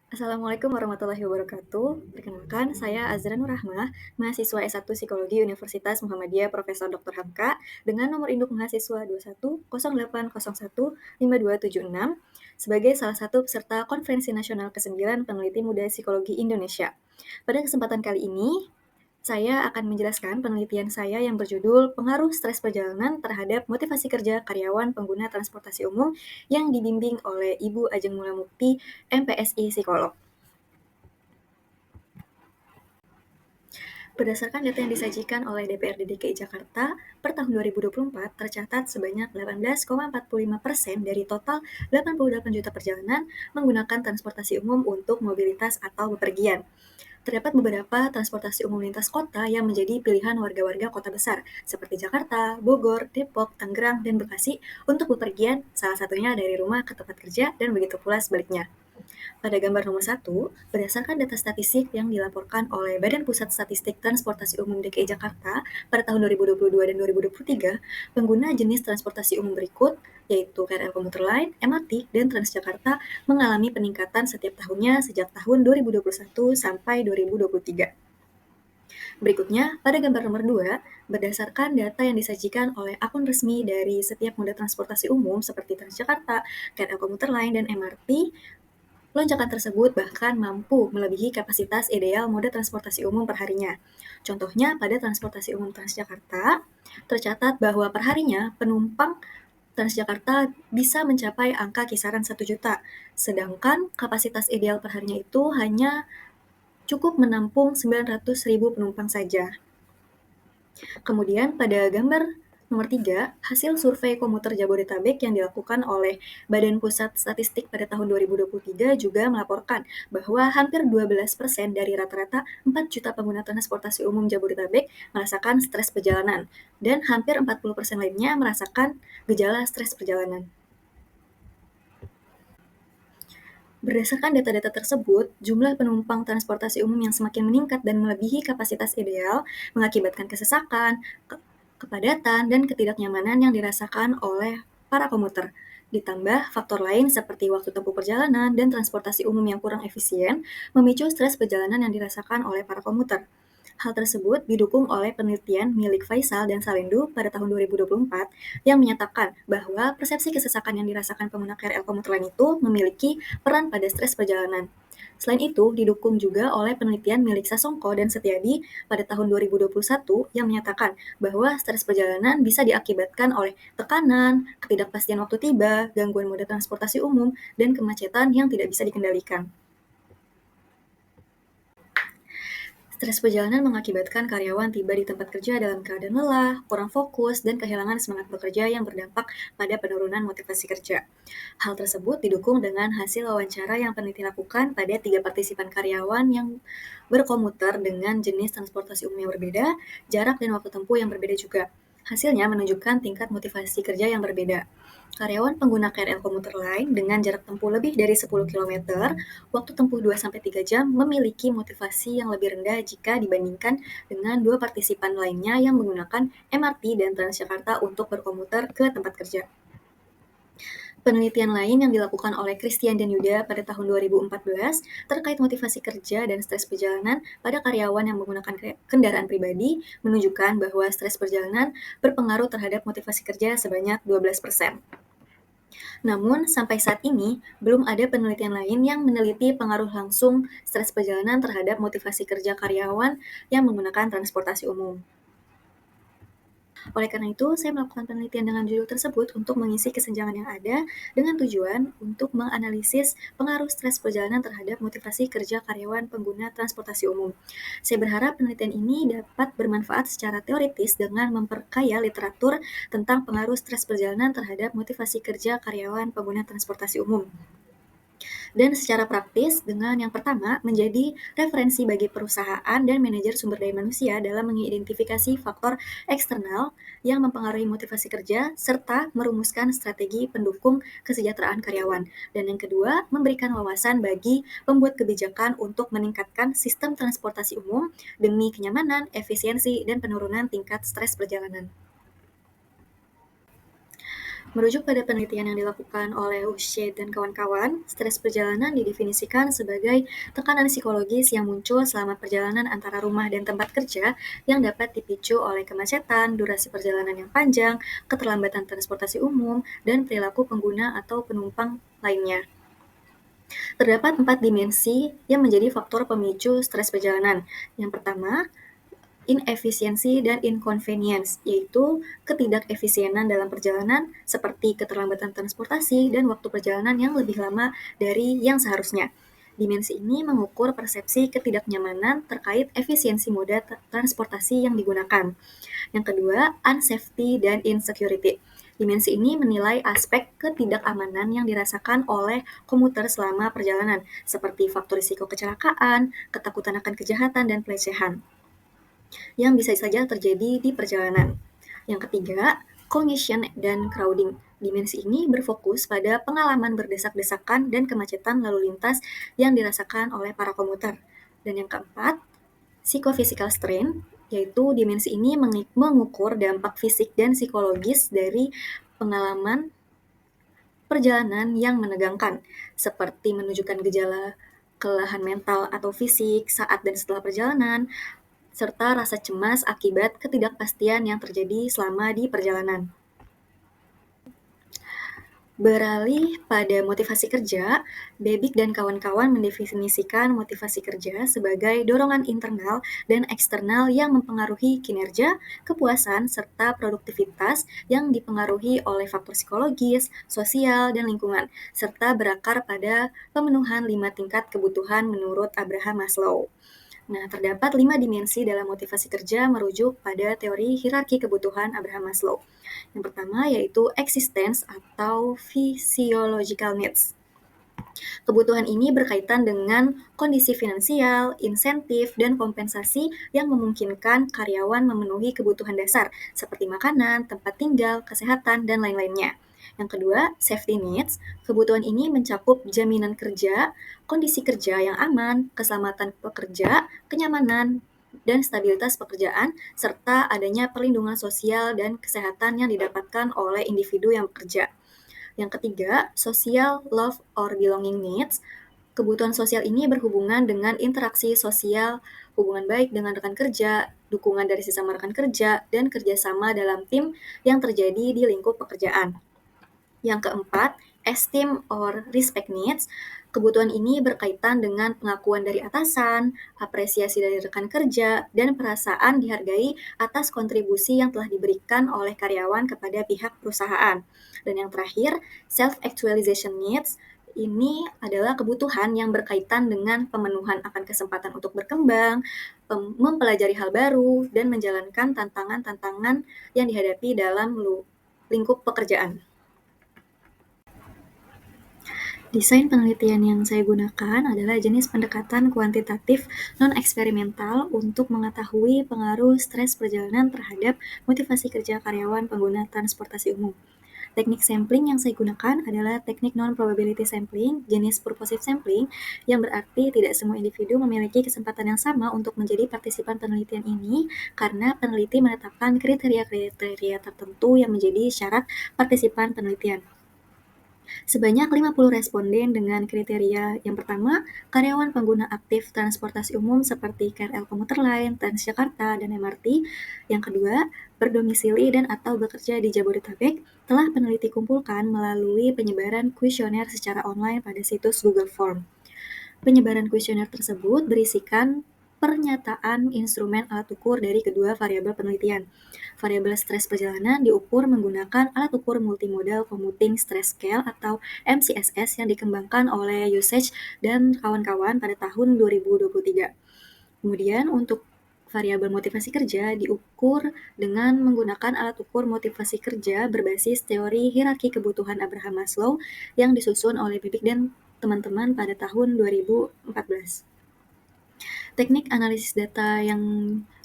Assalamualaikum warahmatullahi wabarakatuh. Perkenalkan, saya Azra Nur Rahmah, mahasiswa S1 Psikologi Universitas Muhammadiyah Profesor Dr. Hamka dengan nomor induk mahasiswa 2108015276 sebagai salah satu peserta Konferensi Nasional ke-9 Peneliti Muda Psikologi Indonesia. Pada kesempatan kali ini, saya akan menjelaskan penelitian saya yang berjudul Pengaruh Stres Perjalanan Terhadap Motivasi Kerja Karyawan Pengguna Transportasi Umum yang dibimbing oleh Ibu Ajeng Mula Mukti, MPSI Psikolog. Berdasarkan data yang disajikan oleh DPRD DKI Jakarta, per tahun 2024 tercatat sebanyak 18,45% dari total 88 juta perjalanan menggunakan transportasi umum untuk mobilitas atau bepergian. Terdapat beberapa transportasi umum lintas kota yang menjadi pilihan warga-warga kota besar, seperti Jakarta, Bogor, Depok, Tangerang, dan Bekasi untuk bepergian, salah satunya dari rumah ke tempat kerja dan begitu pula sebaliknya. Pada gambar nomor 1, berdasarkan data statistik yang dilaporkan oleh Badan Pusat Statistik Transportasi Umum DKI Jakarta pada tahun 2022 dan 2023, pengguna jenis transportasi umum berikut, yaitu KRL Komuter Line, MRT, dan Transjakarta mengalami peningkatan setiap tahunnya sejak tahun 2021 sampai 2023. Berikutnya, pada gambar nomor 2, berdasarkan data yang disajikan oleh akun resmi dari setiap moda transportasi umum seperti Transjakarta, KRL Komuter Line, dan MRT, lonjakan tersebut bahkan mampu melebihi kapasitas ideal moda transportasi umum perharinya. Contohnya, pada transportasi umum Transjakarta, tercatat bahwa perharinya penumpang Transjakarta bisa mencapai angka kisaran 1 juta, sedangkan kapasitas ideal perharinya itu hanya cukup menampung 900.000 penumpang saja. Kemudian pada gambar nomor 3, hasil survei komuter Jabodetabek yang dilakukan oleh Badan Pusat Statistik pada tahun 2023 juga melaporkan bahwa hampir 12% dari rata-rata 4 juta pengguna transportasi umum Jabodetabek merasakan stres perjalanan, dan hampir 40% lainnya merasakan gejala stres perjalanan. Berdasarkan data-data tersebut, jumlah penumpang transportasi umum yang semakin meningkat dan melebihi kapasitas ideal mengakibatkan kesesakan, kepadatan, dan ketidaknyamanan yang dirasakan oleh para komuter. Ditambah faktor lain seperti waktu tempuh perjalanan dan transportasi umum yang kurang efisien, memicu stres perjalanan yang dirasakan oleh para komuter. Hal tersebut didukung oleh penelitian milik Faisal dan Salendu pada tahun 2024 yang menyatakan bahwa persepsi kesesakan yang dirasakan pengguna KRL komuter lain itu memiliki peran pada stres perjalanan. Selain itu, didukung juga oleh penelitian milik Sasongko dan Setiadi pada tahun 2021 yang menyatakan bahwa stres perjalanan bisa diakibatkan oleh tekanan, ketidakpastian waktu tiba, gangguan moda transportasi umum, dan kemacetan yang tidak bisa dikendalikan. Stres perjalanan mengakibatkan karyawan tiba di tempat kerja dalam keadaan lelah, kurang fokus, dan kehilangan semangat bekerja yang berdampak pada penurunan motivasi kerja. Hal tersebut didukung dengan hasil wawancara yang peneliti lakukan pada 3 partisipan karyawan yang berkomuter dengan jenis transportasi umum yang berbeda, jarak dan waktu tempuh yang berbeda juga. Hasilnya menunjukkan tingkat motivasi kerja yang berbeda. Karyawan pengguna KRL komuter lain dengan jarak tempuh lebih dari 10 km, waktu tempuh 2-3 jam memiliki motivasi yang lebih rendah jika dibandingkan dengan 2 partisipan lainnya yang menggunakan MRT dan Transjakarta untuk berkomuter ke tempat kerja. Penelitian lain yang dilakukan oleh Christian dan Yuda pada tahun 2014 terkait motivasi kerja dan stres perjalanan pada karyawan yang menggunakan kendaraan pribadi menunjukkan bahwa stres perjalanan berpengaruh terhadap motivasi kerja sebanyak 12%. Namun, sampai saat ini, belum ada penelitian lain yang meneliti pengaruh langsung stres perjalanan terhadap motivasi kerja karyawan yang menggunakan transportasi umum. Oleh karena itu, saya melakukan penelitian dengan judul tersebut untuk mengisi kesenjangan yang ada dengan tujuan untuk menganalisis pengaruh stres perjalanan terhadap motivasi kerja karyawan pengguna transportasi umum. Saya berharap penelitian ini dapat bermanfaat secara teoritis dengan memperkaya literatur tentang pengaruh stres perjalanan terhadap motivasi kerja karyawan pengguna transportasi umum. Dan secara praktis, dengan yang pertama, menjadi referensi bagi perusahaan dan manajer sumber daya manusia dalam mengidentifikasi faktor eksternal yang mempengaruhi motivasi kerja, serta merumuskan strategi pendukung kesejahteraan karyawan. Dan yang kedua, memberikan wawasan bagi pembuat kebijakan untuk meningkatkan sistem transportasi umum demi kenyamanan, efisiensi, dan penurunan tingkat stres perjalanan. Merujuk pada penelitian yang dilakukan oleh Ushade dan kawan-kawan, stres perjalanan didefinisikan sebagai tekanan psikologis yang muncul selama perjalanan antara rumah dan tempat kerja yang dapat dipicu oleh kemacetan, durasi perjalanan yang panjang, keterlambatan transportasi umum, dan perilaku pengguna atau penumpang lainnya. Terdapat 4 dimensi yang menjadi faktor pemicu stres perjalanan. Yang pertama, inefisiensi dan inconvenience, yaitu ketidakefisienan dalam perjalanan seperti keterlambatan transportasi dan waktu perjalanan yang lebih lama dari yang seharusnya. Dimensi ini mengukur persepsi ketidaknyamanan terkait efisiensi moda transportasi yang digunakan. Yang kedua, unsafety dan insecurity. Dimensi ini menilai aspek ketidakamanan yang dirasakan oleh komuter selama perjalanan, seperti faktor risiko kecelakaan, ketakutan akan kejahatan, dan pelecehan yang bisa saja terjadi di perjalanan. Yang ketiga, congestion dan crowding. Dimensi ini berfokus pada pengalaman berdesak-desakan dan kemacetan lalu lintas yang dirasakan oleh para komuter. Dan yang keempat, psychophysical strain, yaitu dimensi ini mengukur dampak fisik dan psikologis dari pengalaman perjalanan yang menegangkan, seperti menunjukkan gejala kelelahan mental atau fisik saat dan setelah perjalanan, serta rasa cemas akibat ketidakpastian yang terjadi selama di perjalanan. Beralih pada motivasi kerja, Bebik dan kawan-kawan mendefinisikan motivasi kerja sebagai dorongan internal dan eksternal yang mempengaruhi kinerja, kepuasan, serta produktivitas yang dipengaruhi oleh faktor psikologis, sosial, dan lingkungan, serta berakar pada pemenuhan 5 tingkat kebutuhan menurut Abraham Maslow. Nah, terdapat 5 dimensi dalam motivasi kerja merujuk pada teori hierarki kebutuhan Abraham Maslow. Yang pertama yaitu existence atau physiological needs. Kebutuhan ini berkaitan dengan kondisi finansial, insentif, dan kompensasi yang memungkinkan karyawan memenuhi kebutuhan dasar seperti makanan, tempat tinggal, kesehatan, dan lain-lainnya. Yang kedua, safety needs. Kebutuhan ini mencakup jaminan kerja, kondisi kerja yang aman, keselamatan pekerja, kenyamanan, dan stabilitas pekerjaan, serta adanya perlindungan sosial dan kesehatan yang didapatkan oleh individu yang bekerja. Yang ketiga, social love or belonging needs. Kebutuhan sosial ini berhubungan dengan interaksi sosial, hubungan baik dengan rekan kerja, dukungan dari sesama rekan kerja, dan kerjasama dalam tim yang terjadi di lingkup pekerjaan. Yang keempat, esteem or respect needs. Kebutuhan ini berkaitan dengan pengakuan dari atasan, apresiasi dari rekan kerja, dan perasaan dihargai atas kontribusi yang telah diberikan oleh karyawan kepada pihak perusahaan. Dan yang terakhir, self-actualization needs. Ini adalah kebutuhan yang berkaitan dengan pemenuhan akan kesempatan untuk berkembang, mempelajari hal baru, dan menjalankan tantangan-tantangan yang dihadapi dalam lingkup pekerjaan. Desain penelitian yang saya gunakan adalah jenis pendekatan kuantitatif non-eksperimental untuk mengetahui pengaruh stres perjalanan terhadap motivasi kerja karyawan pengguna transportasi umum. Teknik sampling yang saya gunakan adalah teknik non-probability sampling, jenis purposive sampling, yang berarti tidak semua individu memiliki kesempatan yang sama untuk menjadi partisipan penelitian ini karena peneliti menetapkan kriteria-kriteria tertentu yang menjadi syarat partisipan penelitian. Sebanyak 50 responden dengan kriteria yang pertama, karyawan pengguna aktif transportasi umum seperti KRL Komuter Lain, Transjakarta, dan MRT. Yang kedua, berdomisili dan atau bekerja di Jabodetabek, telah peneliti kumpulkan melalui penyebaran kuesioner secara online pada situs Google Form. Penyebaran kuesioner tersebut berisikan pernyataan instrumen alat ukur dari kedua variabel penelitian. Variabel stres perjalanan diukur menggunakan alat ukur multimodal commuting stress scale atau MCSS yang dikembangkan oleh Usage dan kawan-kawan pada tahun 2023. Kemudian untuk variabel motivasi kerja diukur dengan menggunakan alat ukur motivasi kerja berbasis teori hierarki kebutuhan Abraham Maslow yang disusun oleh Bibik dan teman-teman pada tahun 2014. Teknik analisis data yang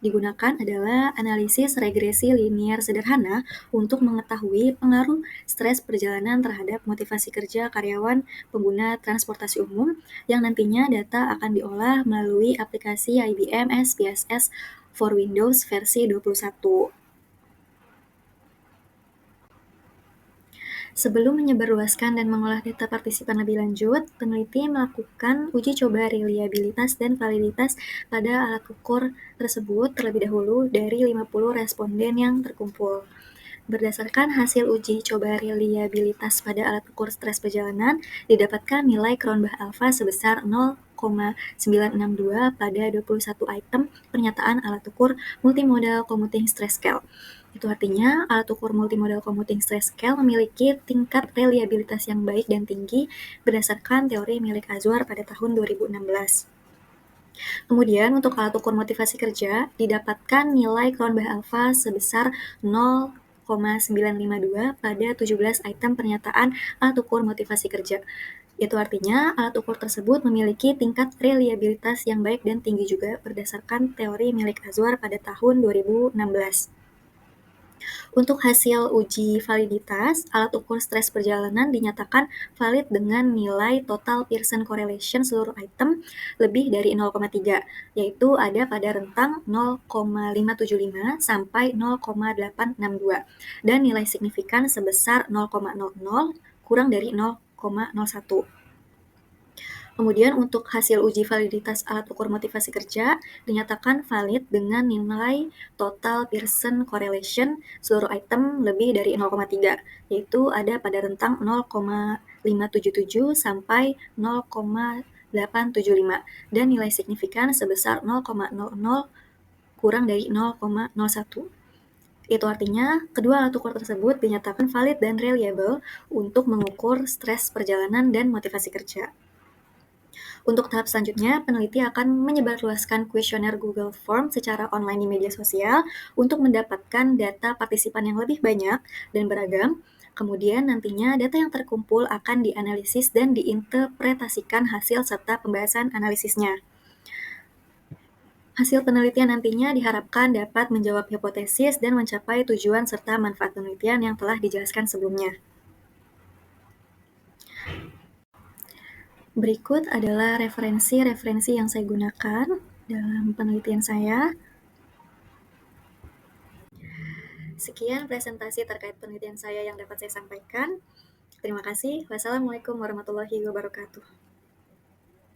digunakan adalah analisis regresi linier sederhana untuk mengetahui pengaruh stres perjalanan terhadap motivasi kerja karyawan pengguna transportasi umum yang nantinya data akan diolah melalui aplikasi IBM SPSS for Windows versi 21. Sebelum menyebarluaskan dan mengolah data partisipan lebih lanjut, peneliti melakukan uji coba reliabilitas dan validitas pada alat ukur tersebut terlebih dahulu dari 50 responden yang terkumpul. Berdasarkan hasil uji coba reliabilitas pada alat ukur stres perjalanan, didapatkan nilai Cronbach alpha sebesar 0,962 pada 21 item pernyataan alat ukur multimodal commuting stress scale. Itu artinya, alat ukur multimodal commuting stress scale memiliki tingkat reliabilitas yang baik dan tinggi berdasarkan teori milik Azwar pada tahun 2016. Kemudian, untuk alat ukur motivasi kerja, didapatkan nilai Cronbach alpha sebesar 0,952 pada 17 item pernyataan alat ukur motivasi kerja. Itu artinya, alat ukur tersebut memiliki tingkat reliabilitas yang baik dan tinggi juga berdasarkan teori milik Azwar pada tahun 2016. Untuk hasil uji validitas, alat ukur stres perjalanan dinyatakan valid dengan nilai total Pearson correlation seluruh item lebih dari 0,3, yaitu ada pada rentang 0,575 sampai 0,862, dan nilai signifikan sebesar 0,00 kurang dari 0,01. Kemudian untuk hasil uji validitas alat ukur motivasi kerja dinyatakan valid dengan nilai total Pearson correlation seluruh item lebih dari 0,3, yaitu ada pada rentang 0,577 sampai 0,875, dan nilai signifikan sebesar 0,00 kurang dari 0,01. Itu artinya, kedua alat ukur tersebut dinyatakan valid dan reliable untuk mengukur stres perjalanan dan motivasi kerja. Untuk tahap selanjutnya, peneliti akan menyebarluaskan kuesioner Google Form secara online di media sosial untuk mendapatkan data partisipan yang lebih banyak dan beragam. Kemudian nantinya data yang terkumpul akan dianalisis dan diinterpretasikan hasil serta pembahasan analisisnya. Hasil penelitian nantinya diharapkan dapat menjawab hipotesis dan mencapai tujuan serta manfaat penelitian yang telah dijelaskan sebelumnya. Berikut adalah referensi-referensi yang saya gunakan dalam penelitian saya. Sekian presentasi terkait penelitian saya yang dapat saya sampaikan. Terima kasih. Wassalamualaikum warahmatullahi wabarakatuh.